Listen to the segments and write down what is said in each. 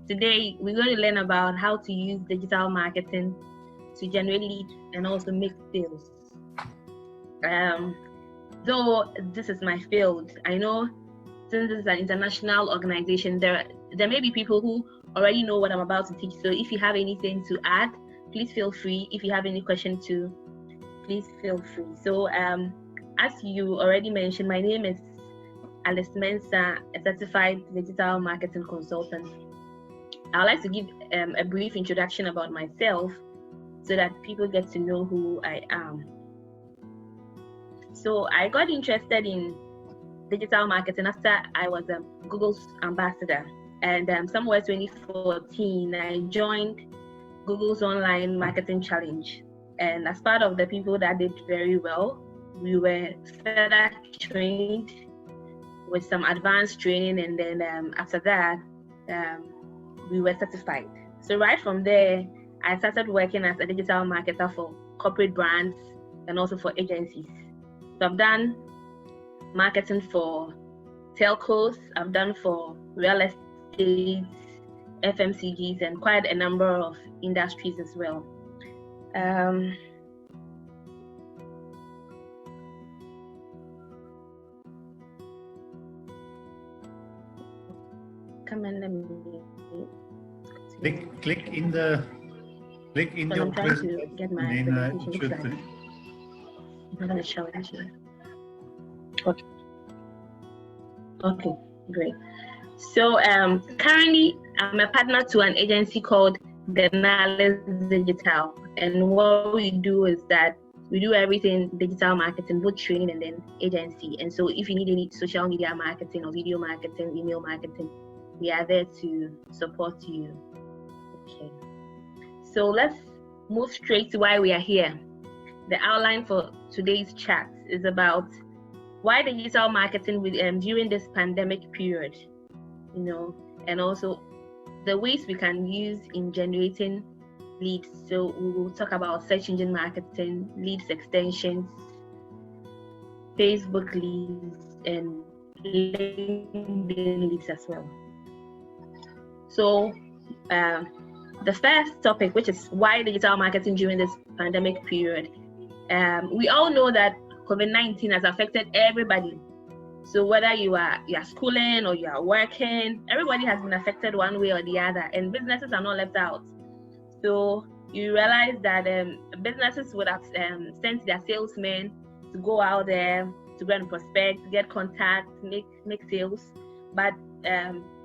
Today, we're going to learn about how to use digital marketing to generate leads and also make sales. Though this is my field, I know since this is an international organization, there may be people who already know what I'm about to teach. So if you have anything to add, please feel free. If you have any question too, please feel free. So as you already mentioned, my name is Alice Mensah, a certified digital marketing consultant. I would like to give a brief introduction about myself so that people get to know who I am. So I got interested in digital marketing after I was Google's ambassador, and somewhere 2014 I joined Google's online marketing challenge, and as part of the people that did very well, we were further trained with some advanced training, and then after that we were certified. So right from there I started working as a digital marketer for corporate brands and also for agencies. So I've done marketing for telcos, I've done for real estate, FMCGs, and quite a number of industries as well. Come and let me click in your presentation. Get my presentation. I'm going to show it here. Okay, great. So currently I'm a partner to an agency called Denali Digital, and what we do is that we do everything digital marketing, both training and then agency. And so if you need any social media marketing or video marketing, email marketing, we are there to support you. Okay, so let's move straight to why we are here. The outline for today's chat is about why digital marketing during this pandemic period, and also the ways we can use in generating leads. So we will talk about search engine marketing, leads extensions, Facebook leads, and LinkedIn leads as well. So the first topic, which is why digital marketing during this pandemic period. We all know that COVID-19 has affected everybody. So whether you are schooling or you are working, everybody has been affected one way or the other, and businesses are not left out. So you realize that businesses would have sent their salesmen to go out there to go and prospect, get contacts, make sales. But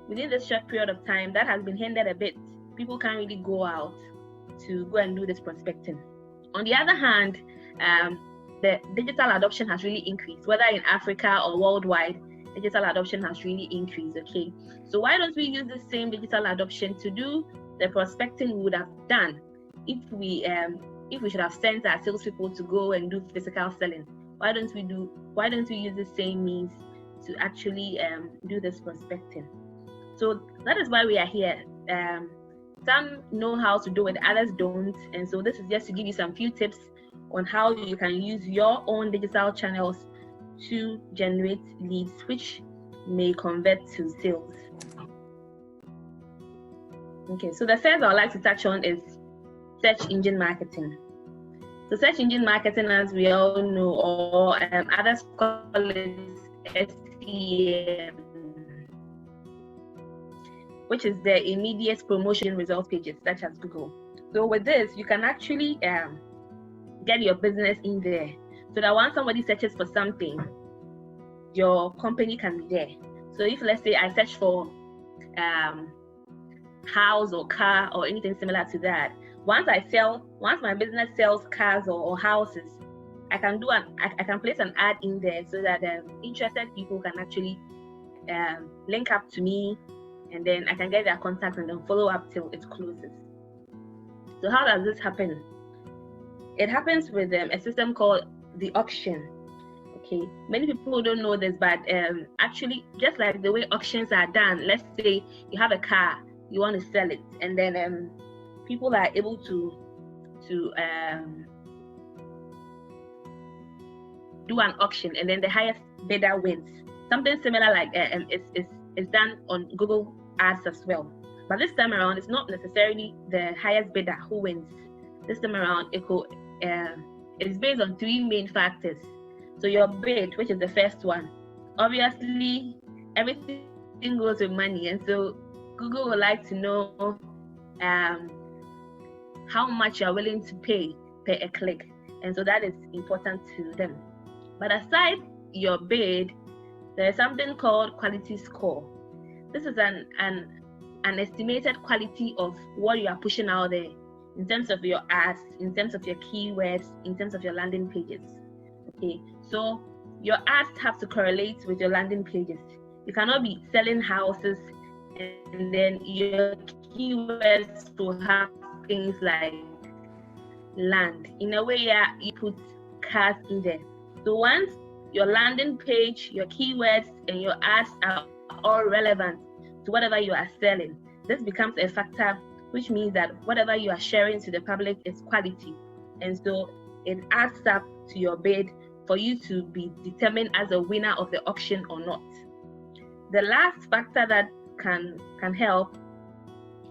within this short period of time, that has been hindered a bit. People can't really go out to go and do this prospecting. On the other hand, the digital adoption has really increased, whether in Africa or worldwide. Digital adoption has really increased. Okay, so why don't we use the same digital adoption to do the prospecting we would have done if we should have sent our salespeople to go and do physical selling? Why don't we use the same means to actually do this prospecting? So that is why we are here. Some know how to do it, others don't, and so this is just to give you some few tips on how you can use your own digital channels to generate leads, which may convert to sales. Okay, so the first I'd like to touch on is search engine marketing. So search engine marketing, as we all know, or others call it SEM, which is the immediate promotion result pages, such as Google. So with this, you can actually get your business in there, so that once somebody searches for something, your company can be there. So if, let's say, I search for house or car or anything similar to that, once my business sells cars or houses, I can place an ad in there so that interested people can actually link up to me, and then I can get their contact and then follow up till it closes. So how does this happen? It happens with a system called the auction. Okay, many people don't know this, but actually, just like the way auctions are done, let's say you have a car, you want to sell it, and then people are able to do an auction, and then the highest bidder wins. Something similar like is done on Google Ads as well. But this time around, it's not necessarily the highest bidder who wins. This time around, it's based on three main factors. So your bid, which is the first one, obviously everything goes with money, and so Google would like to know how much you're willing to pay per a click, and so that is important to them. But aside your bid, there's something called quality score. This is an estimated quality of what you are pushing out there in terms of your ads, in terms of your keywords, in terms of your landing pages. Okay, so your ads have to correlate with your landing pages. You cannot be selling houses and then your keywords will have things like land. In a way, you put cars in there. So once your landing page, your keywords, and your ads are all relevant to whatever you are selling, this becomes a factor, which means that whatever you are sharing to the public is quality. And so it adds up to your bid for you to be determined as a winner of the auction or not. The last factor that can help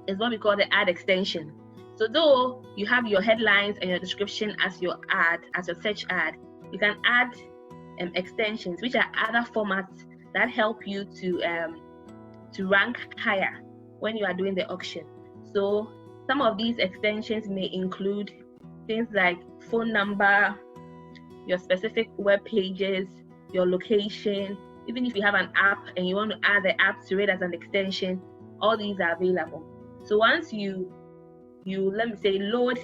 is what we call the ad extension. So though you have your headlines and your description as your ad, as your search ad, you can add extensions, which are other formats that help you to rank higher when you are doing the auction. So some of these extensions may include things like phone number, your specific web pages, your location. Even if you have an app and you want to add the app to it as an extension, all these are available. So once you let me say load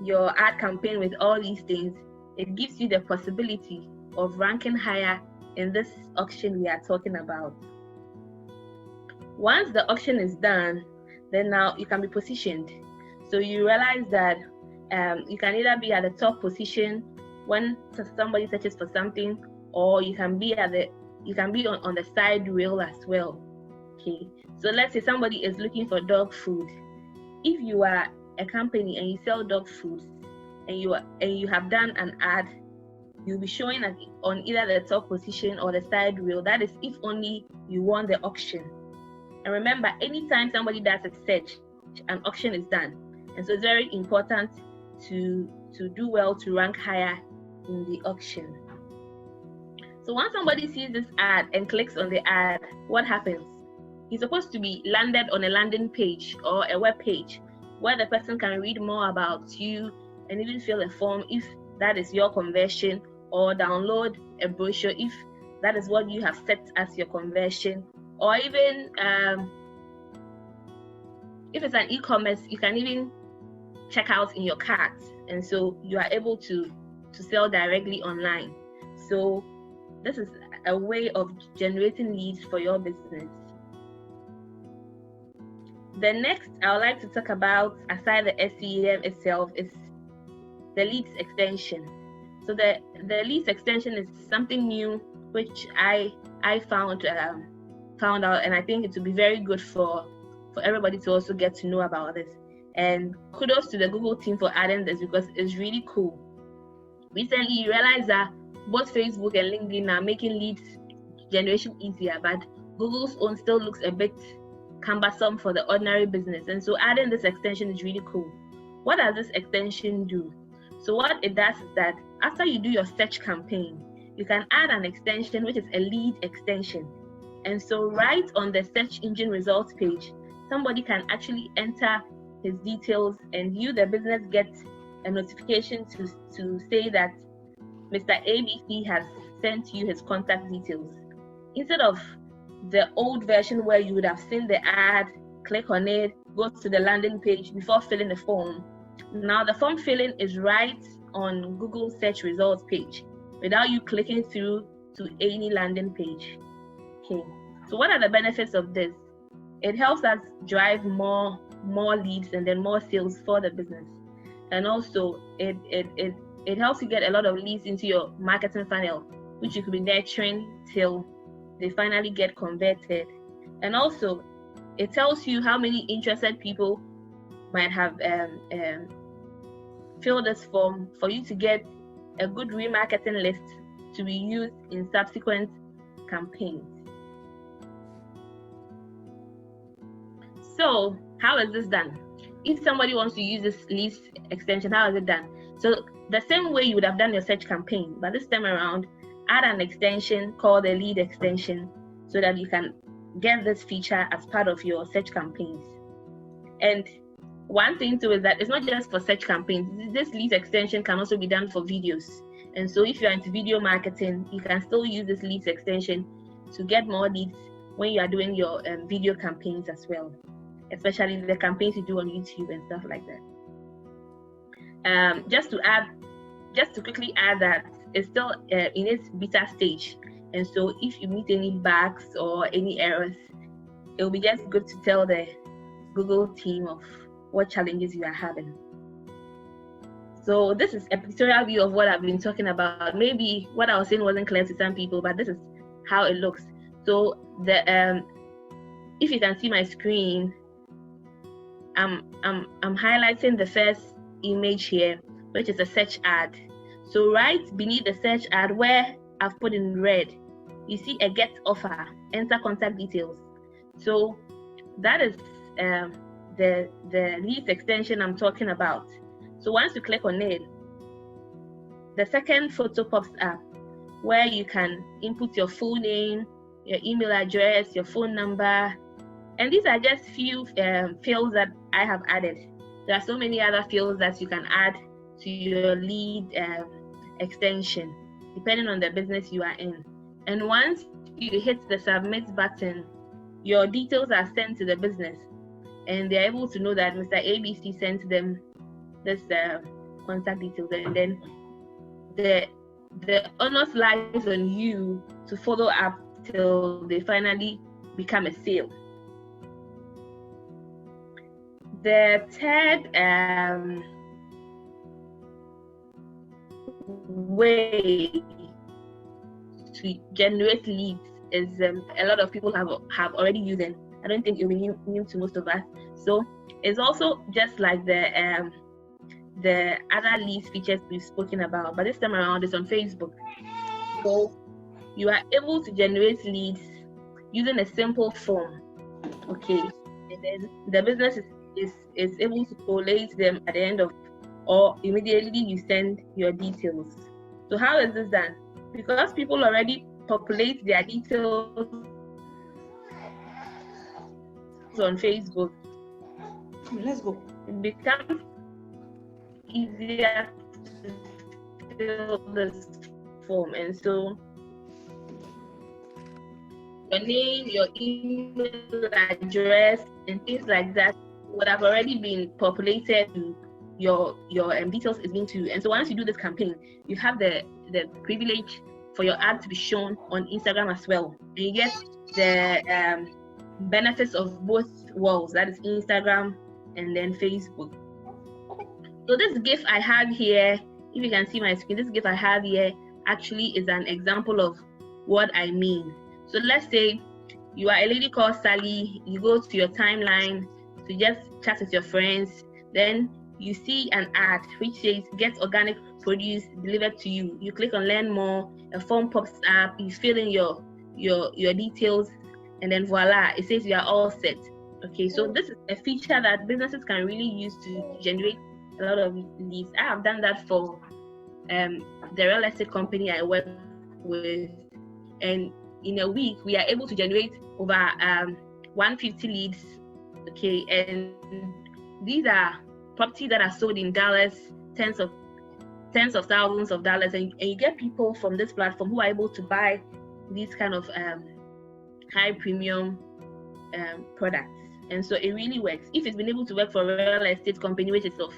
your ad campaign with all these things, it gives you the possibility of ranking higher in this auction we are talking about. Once the auction is done, then now you can be positioned. So you realize that you can either be at the top position when somebody searches for something, or you can be on the side rail as well. Okay, so let's say somebody is looking for dog food. If you are a company and you sell dog food and you have done an ad, you'll be showing on either the top position or the side rail. That is if only you won the auction. And remember, anytime somebody does a search, an auction is done. And so it's very important to do well to rank higher in the auction. So once somebody sees this ad and clicks on the ad, what happens? He's supposed to be landed on a landing page or a web page where the person can read more about you and even fill a form if that is your conversion, or download a brochure if that is what you have set as your conversion, or even if it's an e-commerce, you can even check out in your cart, and so you are able to sell directly online. So this is a way of generating leads for your business. The next I would like to talk about, aside the SEM itself, is the leads extension. So the leads extension is something new which I found out, and I think it would be very good for everybody to also get to know about this. And kudos to the Google team for adding this, because it's really cool. Recently, you realize that both Facebook and LinkedIn are making leads generation easier, but Google's own still looks a bit cumbersome for the ordinary business. And so adding this extension is really cool. What does this extension do? So what it does is that after you do your search campaign, you can add an extension which is a lead extension. And so right on the search engine results page, somebody can actually enter his details, and you, the business, get a notification to say that Mr. ABC has sent you his contact details. Instead of the old version where you would have seen the ad, click on it, go to the landing page before filling the form. Now the form filling is right on Google search results page without you clicking through to any landing page. Okay, so what are the benefits of this? It helps us drive more leads and then more sales for the business. And also it helps you get a lot of leads into your marketing funnel, which you could be nurturing till they finally get converted. And also it tells you how many interested people might have filled this form for you to get a good remarketing list to be used in subsequent campaigns. So how is this done? If somebody wants to use this lead extension, how is it done? So the same way you would have done your search campaign, but this time around, add an extension called the lead extension so that you can get this feature as part of your search campaigns. And one thing too is that it's not just for search campaigns. This lead extension can also be done for videos. And so if you're into video marketing, you can still use this leads extension to get more leads when you are doing your video campaigns as well, especially the campaigns you do on YouTube and stuff like that. Just to quickly add that it's still in its beta stage. And so if you meet any bugs or any errors, it will be just good to tell the Google team of what challenges you are having. So this is a pictorial view of what I've been talking about. Maybe what I was saying wasn't clear to some people, but this is how it looks. So the if you can see my screen, I'm highlighting the first image here, which is a search ad. So right beneath the search ad, where I've put in red, you see a get offer, enter contact details. So that is the lead extension I'm talking about. So once you click on it, the second photo pops up where you can input your full name, your email address, your phone number, and these are just few fields that I have added. There are so many other fields that you can add to your lead extension depending on the business you are in. And once you hit the submit button, your details are sent to the business and they're able to know that Mr. ABC sent them this contact details, and then the onus lies on you to follow up till they finally become a sale. The third way to generate leads is a lot of people have already used it. I don't think it will be new to most of us. So it's also just like the other leads features we've spoken about, but this time around it's on Facebook. So you are able to generate leads using a simple form, okay? And then the business is able to collate them at the end of, or immediately you send your details. So how is this done? Because people already populate their details on Facebook. Let's go. It becomes easier to fill this form, and so your name, your email address, and things like that would have already been populated to your details is being to. And so once you do this campaign, you have the privilege for your ad to be shown on Instagram as well, and you get the benefits of both worlds, that is Instagram and then Facebook. So this GIF I have here, if you can see my screen, this GIF I have here actually is an example of what I mean. So let's say you are a lady called Sally, you go to your timeline to just chat with your friends, then you see an ad which says get organic produce delivered to you. You click on learn more, a form pops up, you fill in your details, and then voila, it says you are all set. Okay, so this is a feature that businesses can really use to generate a lot of leads. I have done that for the real estate company I work with, and in a week we are able to generate over 150 leads. Okay, and these are properties that are sold in Dallas, tens of thousands of dollars, and you get people from this platform who are able to buy these kind of high premium products. And so it really works. If it's been able to work for a real estate company which is of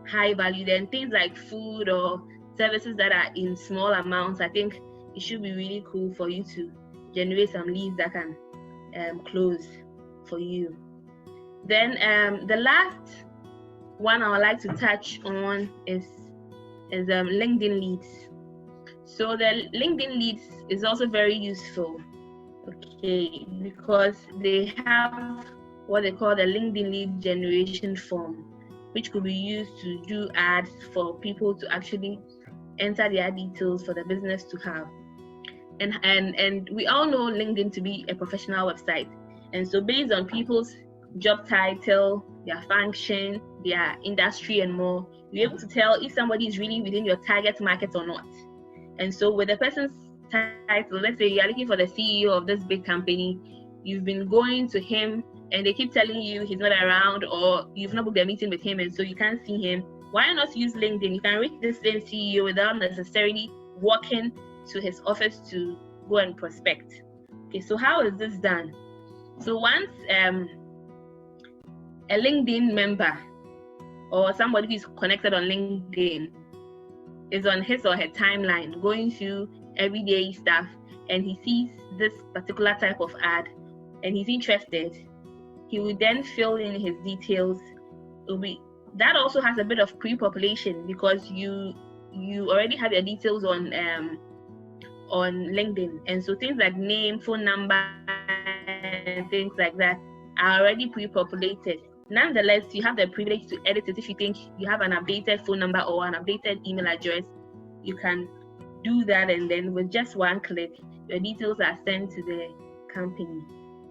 high value, then things like food or services that are in small amounts, I think it should be really cool for you to generate some leads that can close for you. Then the last one I would like to touch on is LinkedIn leads. So the LinkedIn leads is also very useful, okay, because they have what they call the LinkedIn lead generation form, which could be used to do ads for people to actually enter their details for the business to have. And we all know LinkedIn to be a professional website. And so based on people's job title their function, their industry, and more. You're able to tell if somebody is really within your target market or not. And so with the person's title, let's say you're looking for the CEO of this big company, you've been going to him and they keep telling you he's not around, or you've not booked a meeting with him and so you can't see him. Why not use LinkedIn? You can reach this same CEO without necessarily walking to his office to go and prospect. Okay, so how is this done? So once a LinkedIn member or somebody who's connected on LinkedIn is on his or her timeline going through everyday stuff and he sees this particular type of ad and he's interested, he will then fill in his details. That also has a bit of pre-population because you already have your details on LinkedIn, and so things like name, phone number, and things like that are already pre-populated. Nonetheless, you have the privilege to edit it. If you think you have an updated phone number or an updated email address, you can do that, and then with just one click, your details are sent to the company.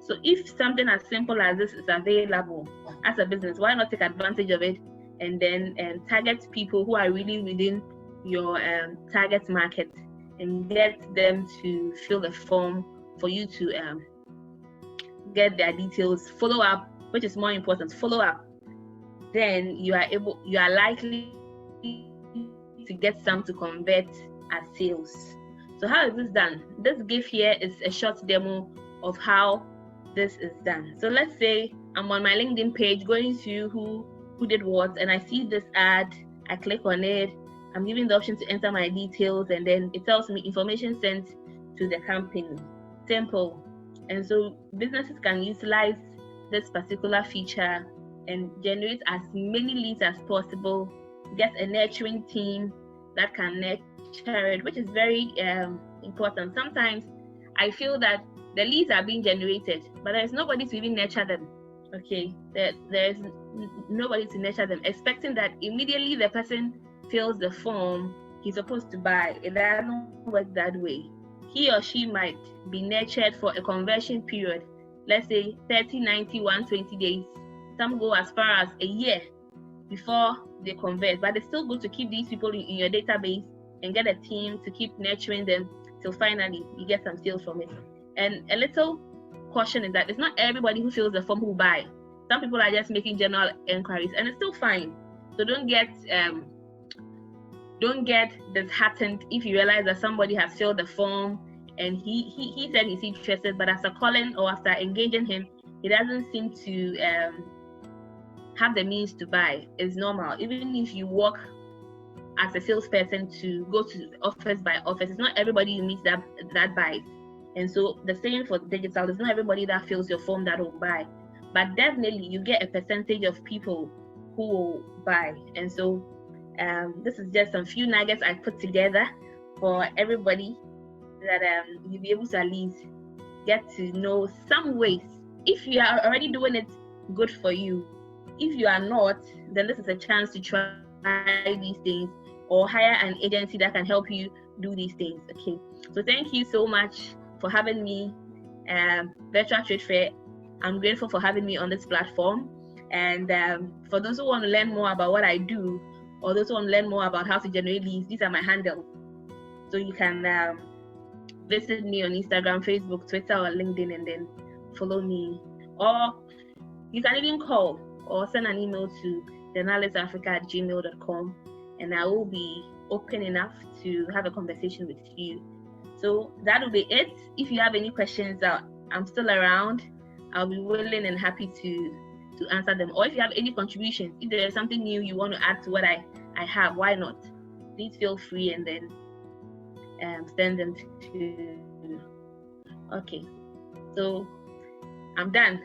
So if something as simple as this is available as a business, why not take advantage of it and then target people who are really within your target market and get them to fill the form for you to get their details, follow up, which is more important, follow up. Then you are likely to get some to convert as sales. So how is this done? This GIF here is a short demo of how this is done. So let's say I'm on my LinkedIn page going through who did what, and I see this ad, I click on it, I'm given the option to enter my details, and then it tells me information sent to the company. Simple. And so businesses can utilize this particular feature and generate as many leads as possible, get a nurturing team that can nurture it, which is very important. Sometimes I feel that the leads are being generated, but there's nobody to even nurture them. Okay, there's nobody to nurture them, expecting that immediately the person fills the form, he's supposed to buy. It doesn't work that way. He or she might be nurtured for a conversion period, let's say 30, 90, 120 days. Some go as far as a year before they convert, but it's still good to keep these people in your database and get a team to keep nurturing them till finally you get some sales from it. And a little caution is that it's not everybody who fills the form who buy. Some people are just making general inquiries, and it's still fine. So don't get disheartened if you realize that somebody has filled the form and he said he's interested, but after calling or after engaging him, he doesn't seem to have the means to buy. It's normal. Even if you work as a salesperson to go to office by office, it's not everybody you meet that buys. And so the same for digital, it's not everybody that fills your form that will buy, but definitely you get a percentage of people who will buy. And so this is just some few nuggets I put together for everybody that you'll be able to at least get to know some ways. If you are already doing it, good for you. If you are not, then this is a chance to try these things or hire an agency that can help you do these things. Okay, so thank you so much for having me, Virtual Trade Fair. I'm grateful for having me on this platform. And for those who want to learn more about what I do, or those who want to learn more about how to generate leads, these are my handles. So you can visit me on Instagram, Facebook, Twitter, or LinkedIn, and then follow me. Or you can even call or send an email to journalistafrica@gmail.com, and I will be open enough to have a conversation with you. So that will be it. If you have any questions, I'm still around. I'll be willing and happy to answer them. Or if you have any contributions, if there is something new you want to add to what I have, why not? Please feel free and then send them to. Okay, so I'm done.